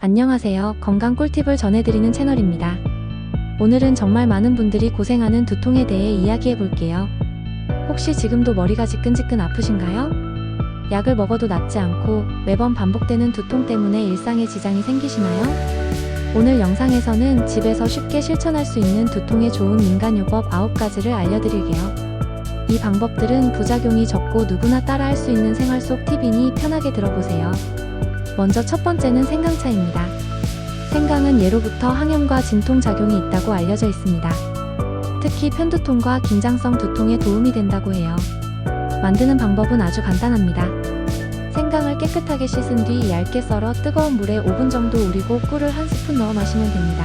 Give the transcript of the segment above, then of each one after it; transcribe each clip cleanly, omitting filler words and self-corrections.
안녕하세요. 건강 꿀팁을 전해드리는 채널입니다. 오늘은 정말 많은 분들이 고생하는 두통에 대해 이야기해 볼게요. 혹시 지금도 머리가 지끈지끈 아프신가요? 약을 먹어도 낫지 않고 매번 반복되는 두통 때문에 일상에 지장이 생기시나요? 오늘 영상에서는 집에서 쉽게 실천할 수 있는 두통에 좋은 민간요법 9가지를 알려드릴게요. 이 방법들은 부작용이 적고 누구나 따라할 수 있는 생활 속 팁이니 편하게 들어보세요. 먼저 첫 번째는 생강차입니다. 생강은 예로부터 항염과 진통작용이 있다고 알려져 있습니다. 특히 편두통과 긴장성 두통에 도움이 된다고 해요. 만드는 방법은 아주 간단합니다. 생강을 깨끗하게 씻은 뒤 얇게 썰어 뜨거운 물에 5분 정도 우리고 꿀을 한 스푼 넣어 마시면 됩니다.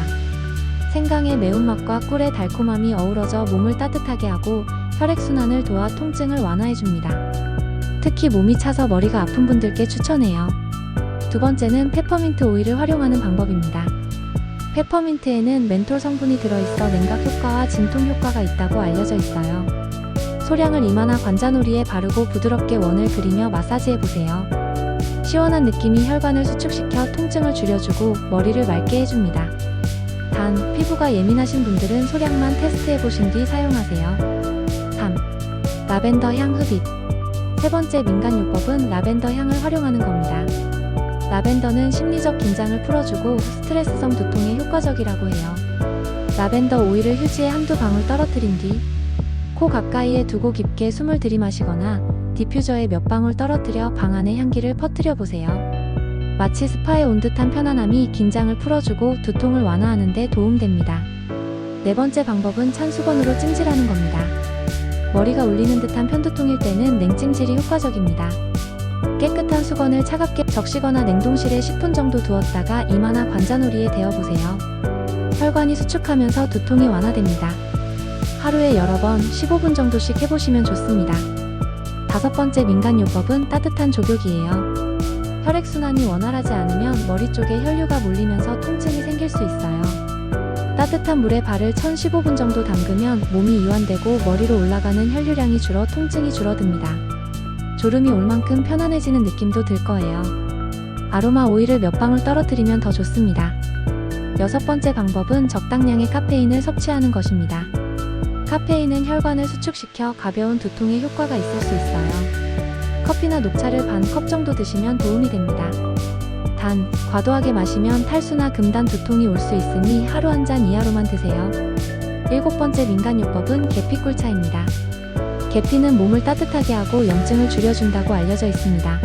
생강의 매운맛과 꿀의 달콤함이 어우러져 몸을 따뜻하게 하고 혈액순환을 도와 통증을 완화해줍니다. 특히 몸이 차서 머리가 아픈 분들께 추천해요. 두 번째는 페퍼민트 오일을 활용하는 방법입니다. 페퍼민트에는 멘톨 성분이 들어있어 냉각 효과와 진통 효과가 있다고 알려져 있어요. 소량을 이마나 관자놀이에 바르고 부드럽게 원을 그리며 마사지해보세요. 시원한 느낌이 혈관을 수축시켜 통증을 줄여주고 머리를 맑게 해줍니다. 단, 피부가 예민하신 분들은 소량만 테스트해보신 뒤 사용하세요. 3. 라벤더 향 흡입. 세 번째 민간요법은 라벤더 향을 활용하는 겁니다. 라벤더는 심리적 긴장을 풀어주고 스트레스성 두통에 효과적이라고 해요. 라벤더 오일을 휴지에 한두 방울 떨어뜨린 뒤 코 가까이에 두고 깊게 숨을 들이마시거나 디퓨저에 몇 방울 떨어뜨려 방 안에 향기를 퍼뜨려 보세요. 마치 스파에 온 듯한 편안함이 긴장을 풀어주고 두통을 완화하는 데 도움됩니다. 네 번째 방법은 찬 수건으로 찜질하는 겁니다. 머리가 울리는 듯한 편두통일 때는 냉찜질이 효과적입니다. 깨끗한 수건을 차갑게 적시거나 냉동실에 10분 정도 두었다가 이마나 관자놀이에 대어보세요. 혈관이 수축하면서 두통이 완화됩니다. 하루에 여러 번 15분 정도씩 해보시면 좋습니다. 다섯 번째 민간요법은 따뜻한 족욕이에요. 혈액순환이 원활하지 않으면 머리 쪽에 혈류가 몰리면서 통증이 생길 수 있어요. 따뜻한 물에 발을 1015분 정도 담그면 몸이 이완되고 머리로 올라가는 혈류량이 줄어 통증이 줄어듭니다. 졸음이 올 만큼 편안해지는 느낌도 들 거예요. 아로마 오일을 몇 방울 떨어뜨리면 더 좋습니다. 여섯 번째 방법은 적당량의 카페인을 섭취하는 것입니다. 카페인은 혈관을 수축시켜 가벼운 두통에 효과가 있을 수 있어요. 커피나 녹차를 반 컵 정도 드시면 도움이 됩니다. 단, 과도하게 마시면 탈수나 금단 두통이 올 수 있으니 하루 한 잔 이하로만 드세요. 일곱 번째 민간요법은 계피꿀차입니다. 계피는 몸을 따뜻하게 하고 염증을 줄여준다고 알려져 있습니다.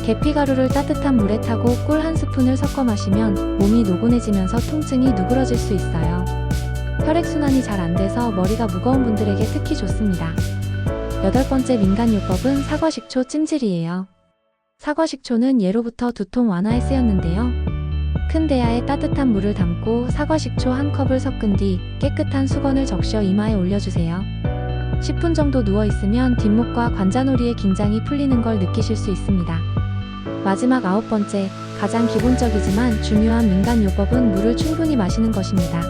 계피가루를 따뜻한 물에 타고 꿀 한 스푼을 섞어 마시면 몸이 노곤해지면서 통증이 누그러질 수 있어요. 혈액순환이 잘 안 돼서 머리가 무거운 분들에게 특히 좋습니다. 여덟 번째 민간요법은 사과식초 찜질이에요. 사과식초는 예로부터 두통 완화에 쓰였는데요. 큰 대야에 따뜻한 물을 담고 사과식초 한 컵을 섞은 뒤 깨끗한 수건을 적셔 이마에 올려주세요. 10분 정도 누워있으면 뒷목과 관자놀이의 긴장이 풀리는 걸 느끼실 수 있습니다. 마지막 아홉 번째, 가장 기본적이지만 중요한 민간요법은 물을 충분히 마시는 것입니다.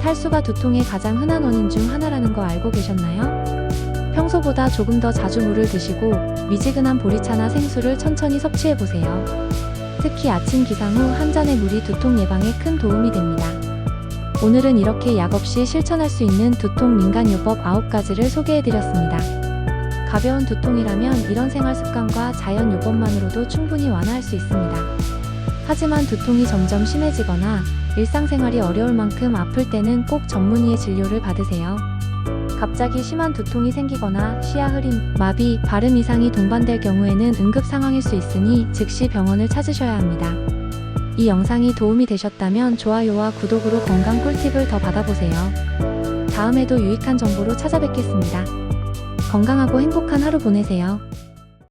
탈수가 두통의 가장 흔한 원인 중 하나라는 거 알고 계셨나요? 평소보다 조금 더 자주 물을 드시고 미지근한 보리차나 생수를 천천히 섭취해보세요. 특히 아침 기상 후 한 잔의 물이 두통 예방에 큰 도움이 됩니다. 오늘은 이렇게 약 없이 실천할 수 있는 두통 민간요법 9가지를 소개해드렸습니다. 가벼운 두통이라면 이런 생활 습관과 자연 요법만으로도 충분히 완화할 수 있습니다. 하지만 두통이 점점 심해지거나 일상생활이 어려울 만큼 아플 때는 꼭 전문의의 진료를 받으세요. 갑자기 심한 두통이 생기거나 시야 흐림, 마비, 발음 이상이 동반될 경우에는 응급 상황일 수 있으니 즉시 병원을 찾으셔야 합니다. 이 영상이 도움이 되셨다면 좋아요와 구독으로 건강 꿀팁을 더 받아보세요. 다음에도 유익한 정보로 찾아뵙겠습니다. 건강하고 행복한 하루 보내세요.